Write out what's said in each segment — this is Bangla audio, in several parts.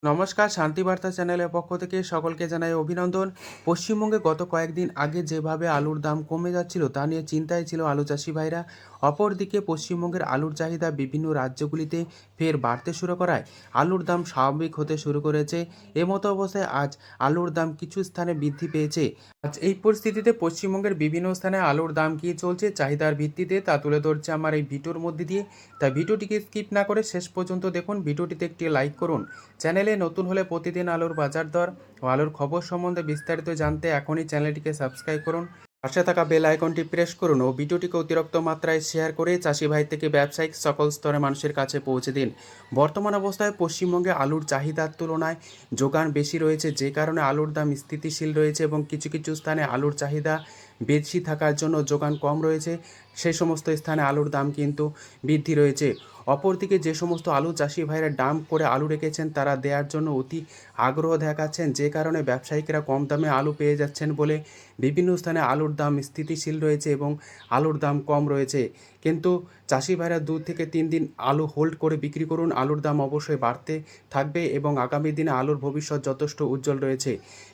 নমস্কার, শান্তিবার্তা চ্যানেলের পক্ষ থেকে সকলকে জানাই অভিনন্দন। পশ্চিমবঙ্গে গত কয়েকদিন আগে যেভাবে আলুর দাম কমে যাচ্ছিল তা নিয়ে চিন্তায় ছিল আলু চাষি ভাইরা। অপরদিকে পশ্চিমবঙ্গের আলুর চাহিদা বিভিন্ন রাজ্যগুলিতে ফের বাড়তে শুরু করায় আলুর দাম স্বাভাবিক হতে শুরু করেছে। এমতো অবস্থায় আজ আলুর দাম কিছু স্থানে বৃদ্ধি পেয়েছে। আজ এই পরিস্থিতিতে পশ্চিমবঙ্গের বিভিন্ন স্থানে আলুর দাম কী চলছে চাহিদার ভিত্তিতে তা তুলে ধরছে আমার এই ভিডিওর মধ্যে দিয়ে। তাই ভিডিওটিকে স্কিপ না করে শেষ পর্যন্ত দেখুন। ভিডিওটিতে একটি লাইক করুন। চ্যানেলে নতুন হলে প্রতিদিন আলুর বাজার দর ও আলুর খবর সম্বন্ধে বিস্তারিত জানতে এখনই চ্যানেলটিকে সাবস্ক্রাইব করুন। পাশে থাকা বেল আইকনটি প্রেস করুন ও ভিডিওটিকে অতিরিক্ত মাত্রায় শেয়ার করে চাষি ভাই থেকে ব্যবসায়িক সকল স্তরে মানুষের কাছে পৌঁছে দিন। বর্তমান অবস্থায় পশ্চিমবঙ্গে আলুর চাহিদার তুলনায় যোগান বেশি রয়েছে, যে কারণে আলুর দাম স্থিতিশীল রয়েছে এবং কিছু কিছু স্থানে আলুর চাহিদা বেশি থাকার জন্য যোগান কম রয়েছে। সেই সমস্ত স্থানে আলুর দাম কিন্তু বৃদ্ধি রয়েছে। অপরদিকে যে সমস্ত আলু চাষি ভাইরা ডাম্প করে আলু রেখেছেন তারা দেওয়ার জন্য অতি আগ্রহ দেখাচ্ছেন, যে কারণে ব্যবসায়িকরা কম দামে আলু পেয়ে যাচ্ছেন বলে বিভিন্ন স্থানে আলুর দাম স্থিতিশীল রয়েছে এবং আলুর দাম কম রয়েছে। কিন্তু চাষি ভাইরা 2 থেকে 3 দিন আলু হোল্ড করে বিক্রি করুন, আলুর দাম অবশ্যই বাড়তে থাকবে এবং আগামী দিনে আলুর ভবিষ্যৎ যথেষ্ট উজ্জ্বল রয়েছে।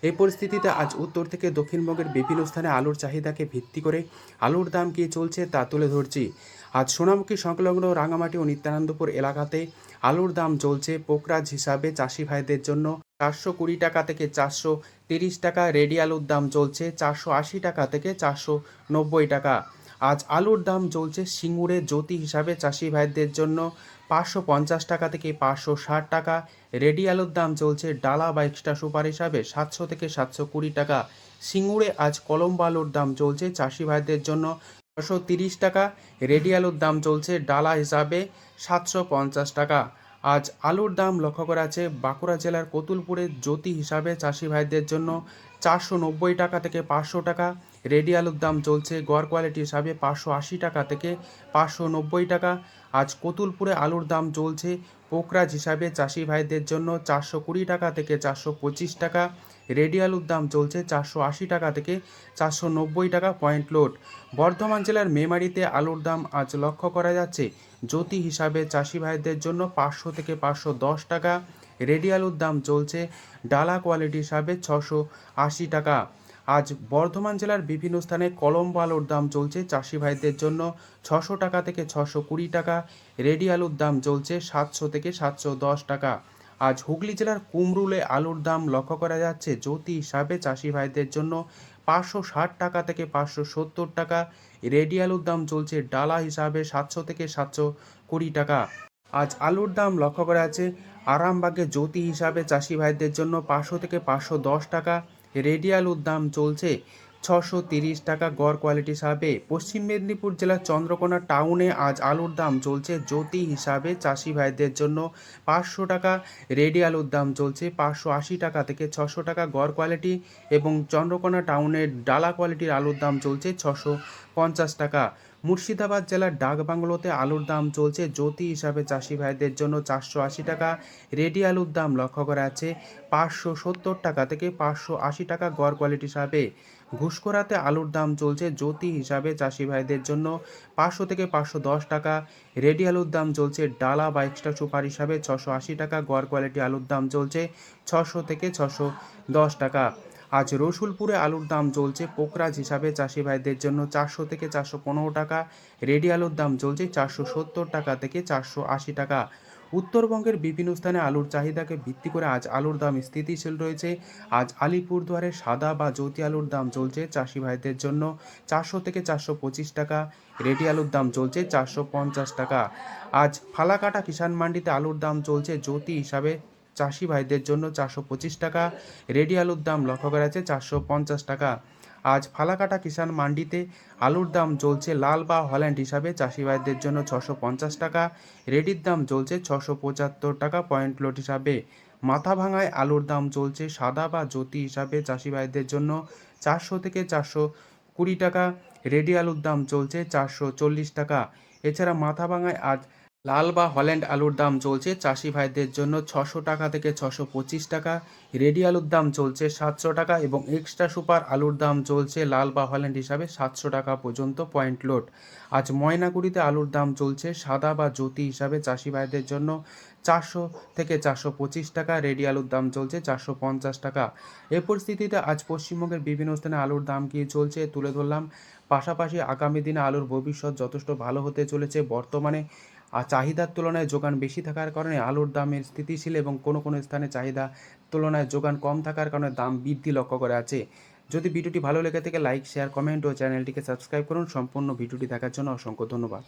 এই পরিস্থিতিতে আজ উত্তর থেকে দক্ষিণবঙ্গের বিভিন্ন স্থানে আলুর চাহিদাকে ভিত্তি করে আলুর দাম কী চলছে তা তুলে ধরছি। আজ সোনামুখী সংলগ্ন রাঙামাটি ও নিত্যানন্দপুর এলাকাতে আলুর দাম চলছে পোকরাজ হিসাবে চাষি ভাইদের জন্য 420 টাকা থেকে 430 টাকা। রেডি আলুর দাম চলছে 480 টাকা থেকে 490 টাকা। আজ আলুর দাম চলছে সিঙ্গুরে জ্যোতি হিসাবে চাষি ভাইদের জন্য 550 টাকা থেকে 560 টাকা। রেডি আলুর দাম চলছে ডালা বা এক্সট্রা সুপার হিসাবে 700 থেকে 720 টাকা। সিঙ্গুরে আজ কলম্বো আলুর দাম চলছে চাষি ভাইদের জন্য 630 টাকা। রেডি আলুর দাম চলছে ডালা হিসাবে 750 টাকা। আজ আলুর দাম লক্ষ্য করা আছে বাঁকুড়া জেলার কতুলপুরে জ্যোতি হিসাবে চাষি ভাইদের জন্য 490 টাকা থেকে 500 টাকা। রেডি আলুর দাম চলছে গড় কোয়ালিটি হিসাবে 580 টাকা থেকে 590 টাকা। আজ কতুলপুরে আলুর দাম চলছে পোকরাজ হিসাবে চাষি ভাইদের জন্য 420 টাকা থেকে 425 টাকা। রেডি আলুর দাম চলছে 480 টাকা থেকে 490 টাকা পয়েন্ট লোড। বর্ধমান জেলার মেমারিতে আলুর দাম আজ লক্ষ্য করা যাচ্ছে জ্যোতি হিসাবে চাষি ভাইদের জন্য 500 থেকে 510 টাকা। রেডি আলুর দাম চলছে ডালা কোয়ালিটি হিসাবে 680 টাকা। আজ বর্ধমান জেলার বিভিন্ন স্থানে কলম্বো আলুর দাম চলছে চাষি ভাইদের জন্য 600 টাকা থেকে 620 টাকা। রেডি আলুর দাম চলছে 700 থেকে 710 টাকা। আজ হুগলি জেলার কুমরুলে আলুর দাম লক্ষ্য করা যাচ্ছে জ্যোতি হিসাবে চাষি ভাইদের জন্য 560 টাকা থেকে 570 টাকা। রেডি আলুর দাম চলছে ডালা হিসাবে 700 থেকে 720 টাকা। আজ আলুর দাম লক্ষ্য করা আছে আরামবাগে জ্যোতি হিসাবে চাষি ভাইদের জন্য 500 থেকে 510 টাকা। রেডি আলুর দাম চলছে 630 টাকা গড় কোয়ালিটি হিসাবে। পশ্চিম মেদিনীপুর জেলার চন্দ্রকোনা টাউনে আজ আলুর দাম চলছে জ্যোতি হিসাবে চাষি ভাইদের জন্য 500 টাকা। রেডি আলুর দাম চলছে 580 টাকা থেকে 600 টাকা গড় কোয়ালিটি এবং চন্দ্রকোনা টাউনের ডালা কোয়ালিটির আলুর দাম চলছে 650 টাকা। মুর্শিদাবাদ জেলার ডাকবাংলোতে আলুর দাম চলছে জ্যোতি হিসাবে চাষি ভাইদের জন্য 480 টাকা। রেডি আলুর দাম লক্ষ্য করা আছে 570 টাকা থেকে 580 টাকা গড় কোয়ালিটি হিসাবে। ঘুষকরাতে আলুর দাম চলছে জ্যোতি হিসাবে চাষি ভাইদের জন্য 500 থেকে 510 টাকা। রেডি আলুর দাম চলছে ডালা বা এক্সট্রা সুপার হিসাবে 680 টাকা। গড় কোয়ালিটি আলুর দাম চলছে 600 থেকে 610 টাকা। আজ রসুলপুরে আলুর দাম চলছে পোকরাজ হিসাবে চাষি ভাইদের জন্য 400 থেকে 415 টাকা। রেডি আলুর দাম চলছে 470 টাকা থেকে 480 টাকা। উত্তরবঙ্গের বিভিন্ন স্থানে আলুর চাহিদাকে ভিত্তি করে আজ আলুর দাম স্থিতিশীল রয়েছে। আজ আলিপুরদুয়ারে সাদা বা জ্যোতি আলুর দাম চলছে চাষি ভাইদের জন্য 400 থেকে 425 টাকা। রেডি আলুর দাম চলছে 450 টাকা। আজ ফালাকাটা কিষাণ মান্ডিতে আলুর দাম চলছে জ্যোতি হিসাবে চাষি ভাইদের জন্য 425 টাকা। রেডি আলুর দাম লক্ষ্য করা যাচ্ছে 450 টাকা। আজ ফালাকাটা কিষাণ মান্ডিতে আলুর দাম চলছে লাল বা হল্যান্ড হিসাবে চাষি ভাইদের জন্য 650 টাকা। রেডির দাম চলছে 675 টাকা পয়েন্ট লোড হিসাবে। মাথাভাঙায় আলুর দাম চলছে সাদা বা জ্যোতি হিসাবে চাষি ভাইদের জন্য 400 থেকে 420 টাকা। রেডি আলুর দাম চলছে 440 টাকা। এছাড়া মাথাভাঙায় আজ লাল বা হল্যান্ড আলুর দাম চলছে চাষি ভাইদের জন্য 600 টাকা থেকে 625 টাকা। রেডি আলুর দাম চলছে 700 টাকা এবং এক্সট্রা সুপার আলুর দাম চলছে লাল বা হল্যান্ড হিসাবে 700 টাকা পর্যন্ত পয়েন্ট লোড। আজ ময়নাগুড়িতে আলুর দাম চলছে সাদা বা জ্যোতি হিসাবে চাষি ভাইদের জন্য 400 থেকে 425 টাকা। রেডি আলুর দাম চলছে 450 টাকা। এই পরিস্থিতিতে আজ পশ্চিমবঙ্গের বিভিন্ন স্থানে আলুর দাম কী চলছে তুলে ধরলাম। পাশাপাশি আগামী দিনে আলুর ভবিষ্যৎ যথেষ্ট ভালো হতে চলেছে। বর্তমানে চাহিদার তুলনায় যোগান বেশি থাকার কারণে আলুর দামের স্থিতিশীল এবং কোনো কোনো স্থানে চাহিদা তুলনায় যোগান কম থাকার কারণে দাম বৃদ্ধি লক্ষ্য করা আছে। যদি ভিডিওটি ভালো লেগে থাকে লাইক শেয়ার কমেন্ট ও চ্যানেলটিকে সাবস্ক্রাইব করুন। সম্পূর্ণ ভিডিওটি দেখার জন্য অসংখ্য ধন্যবাদ।